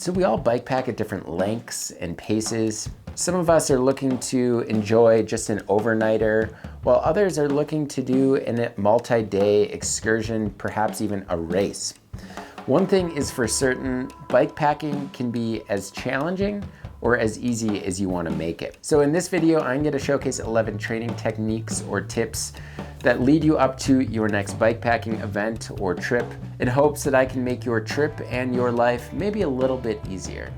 So we all bike pack at different lengths and paces. Some of us are looking to enjoy just an overnighter, while others are looking to do a multi-day excursion, perhaps even a race. One thing is for certain, bike packing can be as challenging or as easy as you want to make it. So in this video, I'm going to showcase 11 training techniques or tips that lead you up to your next bike packing event or trip in hopes that I can make your trip and your life maybe a little bit easier.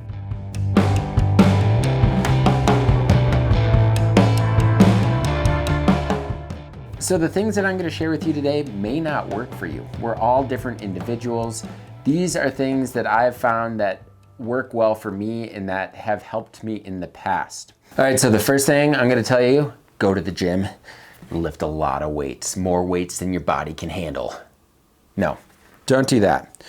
So the things that I'm going to share with you today may not work for you. We're all different individuals. These are things that I've found that work well for me and that have helped me in the past. All right, so the first thing I'm going to tell you, go to the gym. Lift a lot of weights, more weights than your body can handle. No, don't do that.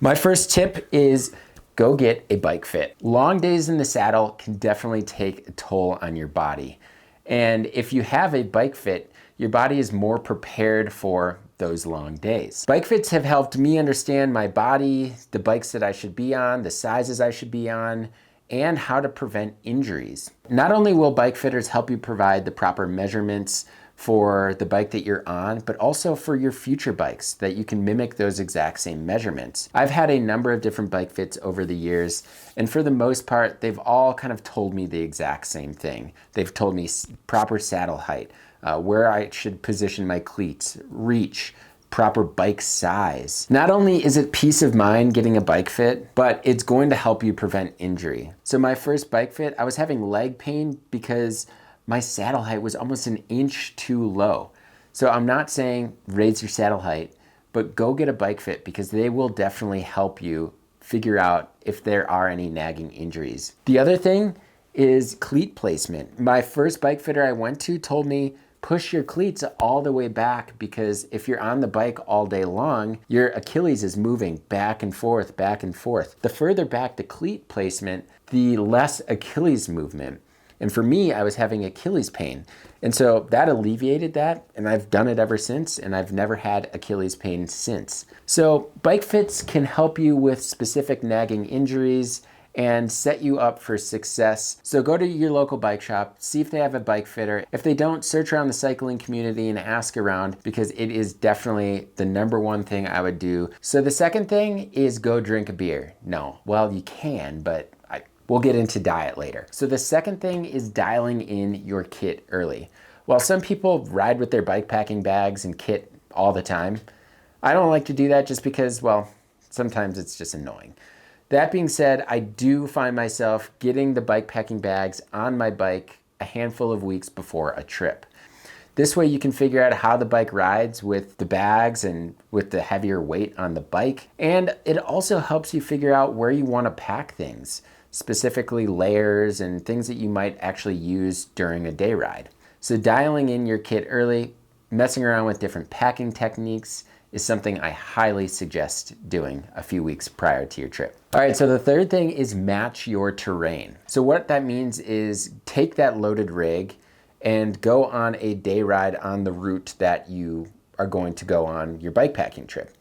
My first tip is go get a bike fit. Long days in the saddle can definitely take a toll on your body. And if you have a bike fit, your body is more prepared for those long days. Bike fits have helped me understand my body, the bikes that I should be on, the sizes I should be on, and how to prevent injuries. Not only will bike fitters help you provide the proper measurements for the bike that you're on, but also for your future bikes that you can mimic those exact same measurements. I've had a number of different bike fits over the years, and for the most part, they've all kind of told me the exact same thing. They've told me proper saddle height, where I should position my cleats, reach, proper bike size. Not only is it peace of mind getting a bike fit, but it's going to help you prevent injury. So my first bike fit, I was having leg pain because my saddle height was almost an inch too low. So I'm not saying raise your saddle height, but go get a bike fit because they will definitely help you figure out if there are any nagging injuries. The other thing is cleat placement. My first bike fitter I went to told me, push your cleats all the way back because if you're on the bike all day long, your Achilles is moving back and forth, back and forth. The further back the cleat placement, the less Achilles movement. And for me, I was having Achilles pain. And so that alleviated that, and I've done it ever since, and I've never had Achilles pain since. So bike fits can help you with specific nagging injuries and set you up for success. So go to your local bike shop, see if they have a bike fitter. If they don't, search around the cycling community and ask around because it is definitely the number one thing I would do. So the second thing is go drink a beer. No, well, you can, but we'll get into diet later. So the second thing is dialing in your kit early. While some people ride with their bike packing bags and kit all the time, I don't like to do that just because, well, sometimes it's just annoying. That being said, I do find myself getting the bike packing bags on my bike a handful of weeks before a trip. This way you can figure out how the bike rides with the bags and with the heavier weight on the bike. And it also helps you figure out where you want to pack things, specifically layers and things that you might actually use during a day ride. So dialing in your kit early, messing around with different packing techniques is something I highly suggest doing a few weeks prior to your trip. All right, so the third thing is match your terrain. So what that means is take that loaded rig and go on a day ride on the route that you are going to go on your bike packing trip.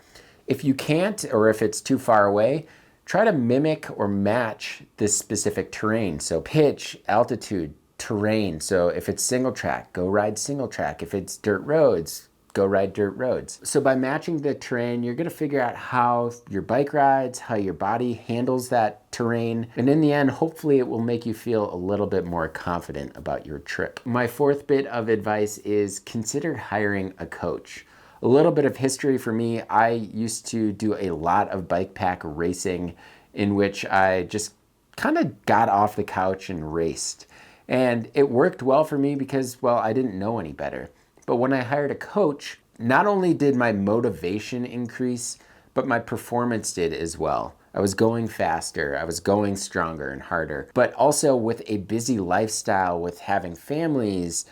If you can't, or if it's too far away, try to mimic or match this specific terrain. So pitch, altitude, terrain. So if it's single track, go ride single track. If it's dirt roads, go ride dirt roads. So by matching the terrain, you're gonna figure out how your bike rides, how your body handles that terrain. And in the end, hopefully it will make you feel a little bit more confident about your trip. My fourth bit of advice is consider hiring a coach. A little bit of history for me, I used to do a lot of bike pack racing in which I just kind of got off the couch and raced. And it worked well for me because, well, I didn't know any better. But when I hired a coach, not only did my motivation increase, but my performance did as well. I was going faster, I was going stronger and harder. But also with a busy lifestyle, with having families,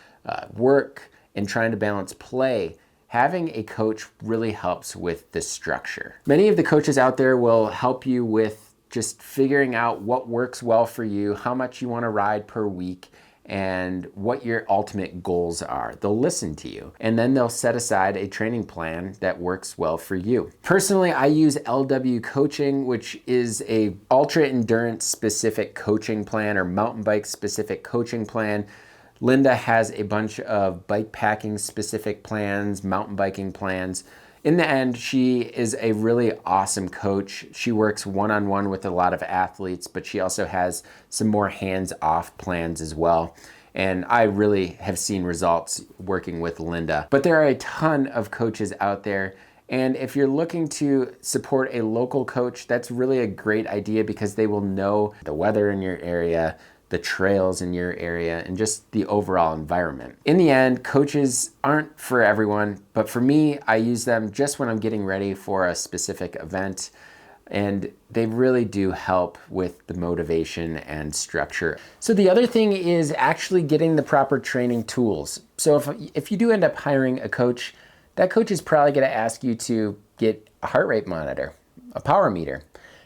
work, and trying to balance play, having a coach really helps with the structure. Many of the coaches out there will help you with just figuring out what works well for you, how much you want to ride per week, and what your ultimate goals are. They'll listen to you, and then they'll set aside a training plan that works well for you. Personally, I use LW coaching, which is a ultra endurance specific coaching plan or mountain bike specific coaching plan. Linda has a bunch of bike packing specific plans, mountain biking plans. In the end, she is a really awesome coach. She works one-on-one with a lot of athletes, but she also has some more hands-off plans as well. And I really have seen results working with Linda. But there are a ton of coaches out there. And if you're looking to support a local coach, that's really a great idea because they will know the weather in your area, the trails in your area, and just the overall environment. In the end, coaches aren't for everyone, but for me, I use them just when I'm getting ready for a specific event, and they really do help with the motivation and structure. So the other thing is actually getting the proper training tools. So if you do end up hiring a coach, that coach is probably gonna ask you to get a heart rate monitor, a power meter.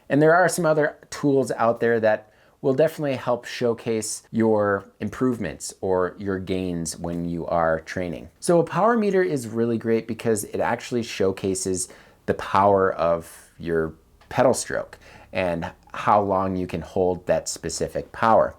And there are some other tools out there that will definitely help showcase your improvements or your gains when you are training. So a power meter is really great because it actually showcases the power of your pedal stroke and how long you can hold that specific power.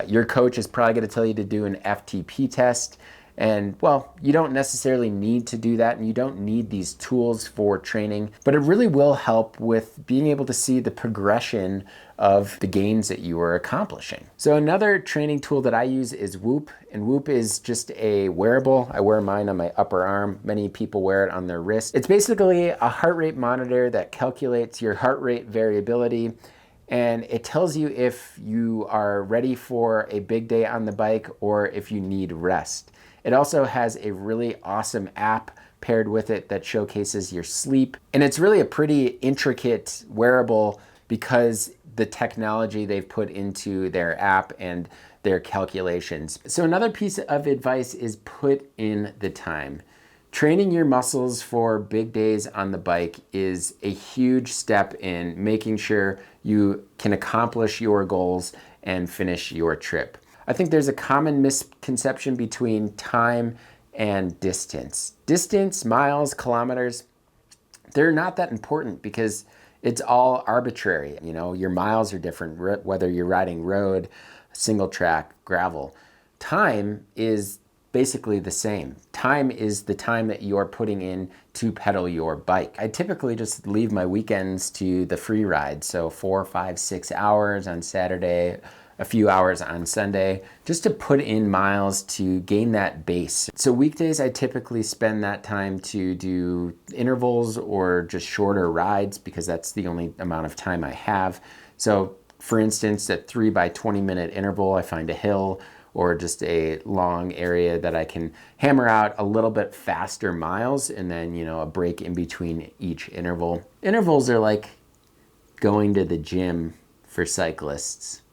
Your coach is probably going to tell you to do an FTP test. And well, you don't necessarily need to do that, and you don't need these tools for training, but it really will help with being able to see the progression of the gains that you are accomplishing. So another training tool that I use is Whoop, and Whoop is just a wearable. I wear mine on my upper arm. Many people wear it on their wrist. It's basically a heart rate monitor that calculates your heart rate variability, and it tells you if you are ready for a big day on the bike or if you need rest. It also has a really awesome app paired with it that showcases your sleep. And it's really a pretty intricate wearable because the technology they've put into their app and their calculations. So another piece of advice is put in the time. Training your muscles for big days on the bike is a huge step in making sure you can accomplish your goals and finish your trip. I think there's a common misconception between time and distance. Distance, miles, kilometers, they're not that important because it's all arbitrary. You know, your miles are different, whether you're riding road, single track, gravel. Time is basically the same. Time is the time that you're putting in to pedal your bike. I typically just leave my weekends to the free ride. So 4, 5, 6 hours on Saturday, a few hours on Sunday, just to put in miles to gain that base. So weekdays, I typically spend that time to do intervals or just shorter rides because that's the only amount of time I have. So for instance, at 3 by 20 minute interval, I find a hill or just a long area that I can hammer out a little bit faster miles and then, you know, a break in between each interval. Intervals are like going to the gym for cyclists.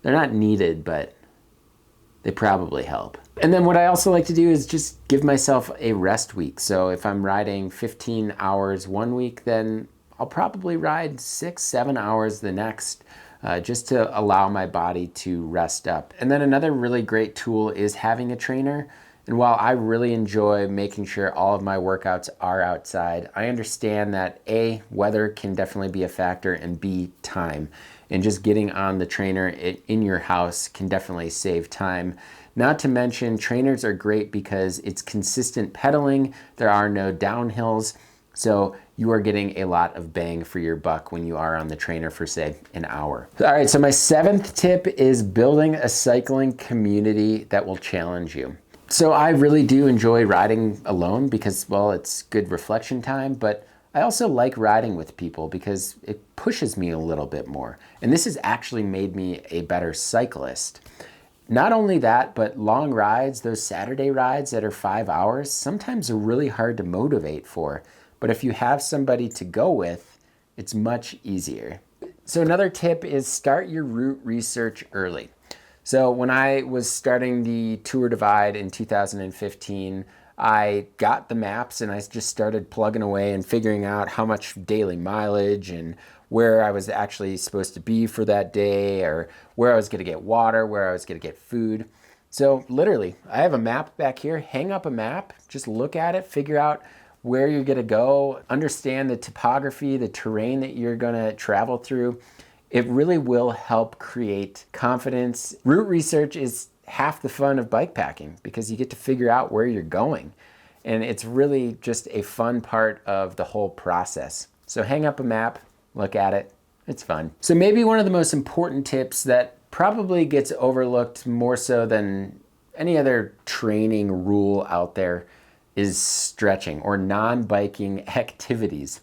They're not needed, but they probably help. And then what I also like to do is just give myself a rest week. So if I'm riding 15 hours one week, then I'll probably ride 6, 7 hours the next, just to allow my body to rest up. And then another really great tool is having a trainer. And while I really enjoy making sure all of my workouts are outside, I understand that A, weather can definitely be a factor, and B, time. And just getting on the trainer in your house can definitely save time. Not to mention, trainers are great because it's consistent pedaling. There are no downhills. So you are getting a lot of bang for your buck when you are on the trainer for, say, an hour. All right, so my 7th tip is building a cycling community that will challenge you. So I really do enjoy riding alone because, well, it's good reflection time, but I also like riding with people because it pushes me a little bit more. And this has actually made me a better cyclist. Not only that, but long rides, those Saturday rides that are 5 hours, sometimes are really hard to motivate for. But if you have somebody to go with, it's much easier. So another tip is start your route research early. So when I was starting the Tour Divide in 2015, I got the maps and I just started plugging away and figuring out how much daily mileage and where I was actually supposed to be for that day, or where I was going to get water, where I was going to get food. So literally, I have a map back here. Hang up a map, just look at it, figure out where you're gonna go, understand the topography, the terrain that you're gonna travel through. It really will help create confidence. Route research is half the fun of bike packing because you get to figure out where you're going. And it's really just a fun part of the whole process. So hang up a map, look at it, it's fun. So maybe one of the most important tips that probably gets overlooked more so than any other training rule out there is stretching or non-biking activities.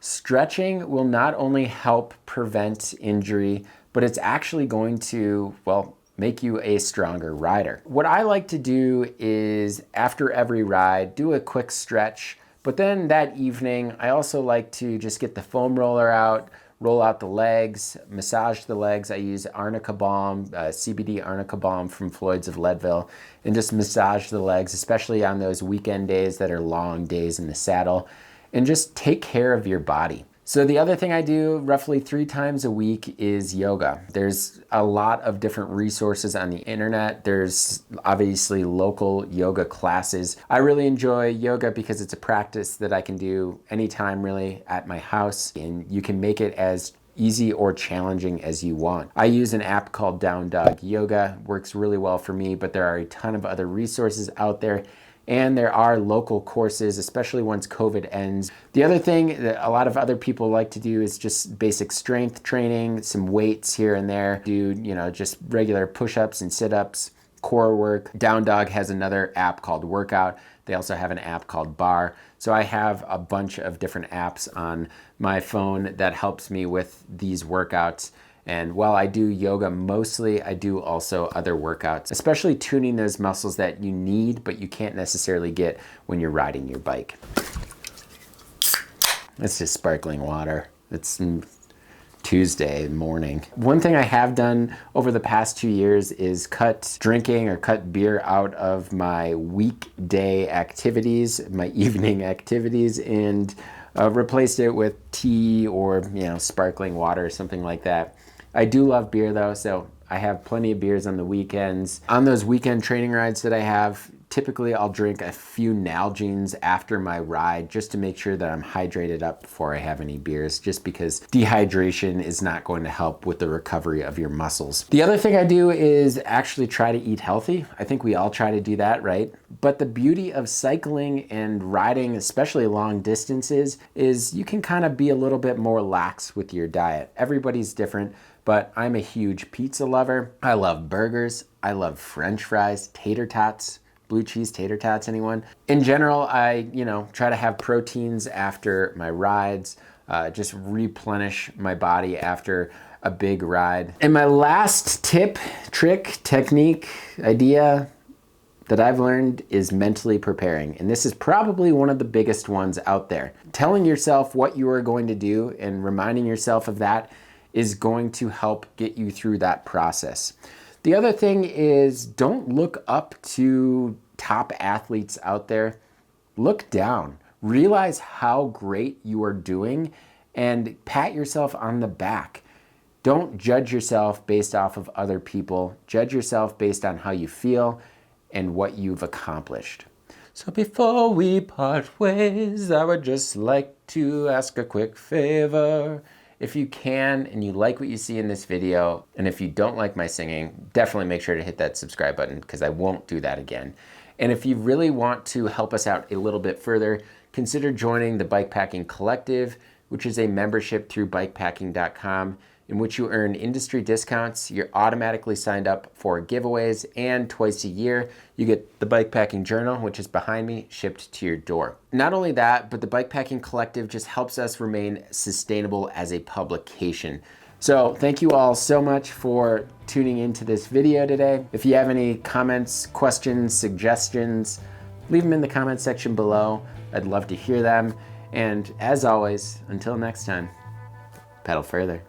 Stretching will not only help prevent injury, but it's actually going to, well, make you a stronger rider. What I like to do is after every ride, do a quick stretch, but then that evening, I also like to just get the foam roller out, roll out the legs, massage the legs. I use arnica balm, CBD arnica balm from Floyd's of Leadville, and just massage the legs, especially on those weekend days that are long days in the saddle, and just take care of your body. So the other thing I do roughly 3 times a week is yoga. There's a lot of different resources on the internet. There's obviously local yoga classes. I really enjoy yoga because it's a practice that I can do anytime really at my house, and you can make it as easy or challenging as you want. I use an app called Down Dog Yoga. Works really well for me, but there are a ton of other resources out there. And there are local courses, especially once COVID ends. The other thing that a lot of other people like to do is just basic strength training, some weights here and there, do, just regular push-ups and sit-ups, core work. Down Dog has another app called Workout. They also have an app called Bar. So I have a bunch of different apps on my phone that helps me with these workouts. And while I do yoga mostly, I do also other workouts, especially tuning those muscles that you need, but you can't necessarily get when you're riding your bike. It's just sparkling water. It's Tuesday morning. One thing I have done over the past 2 years is cut drinking or cut beer out of my weekday activities, my evening activities, and replaced it with tea or sparkling water or something like that. I do love beer though, so I have plenty of beers on the weekends. On those weekend training rides that I have, typically I'll drink a few Nalgene's after my ride just to make sure that I'm hydrated up before I have any beers, just because dehydration is not going to help with the recovery of your muscles. The other thing I do is actually try to eat healthy. I think we all try to do that, right? But the beauty of cycling and riding, especially long distances, is you can kind of be a little bit more lax with your diet. Everybody's different. But I'm a huge pizza lover. I love burgers. I love French fries, tater tots, blue cheese tater tots, anyone? In general, I try to have proteins after my rides, just replenish my body after a big ride. And my last tip, trick, technique, idea that I've learned is mentally preparing. And this is probably one of the biggest ones out there. Telling yourself what you are going to do and reminding yourself of that is going to help get you through that process. The other thing is, don't look up to top athletes out there. Look down. Realize how great you are doing and pat yourself on the back. Don't judge yourself based off of other people. Judge yourself based on how you feel and what you've accomplished. So before we part ways, I would just like to ask a quick favor. If you can and you like what you see in this video, and if you don't like my singing, definitely make sure to hit that subscribe button because I won't do that again. And if you really want to help us out a little bit further, consider joining the Bikepacking Collective, which is a membership through BIKEPACKING.com, in which you earn industry discounts. You're automatically signed up for giveaways, and twice a year you get the Bikepacking Journal, which is behind me, shipped to your door. Not only that, but the Bikepacking Collective just helps us remain sustainable as a publication. So thank you all so much for tuning into this video today. If you have any comments, questions, suggestions, leave them in the comment section below. I'd love to hear them. And as always, until next time, pedal further.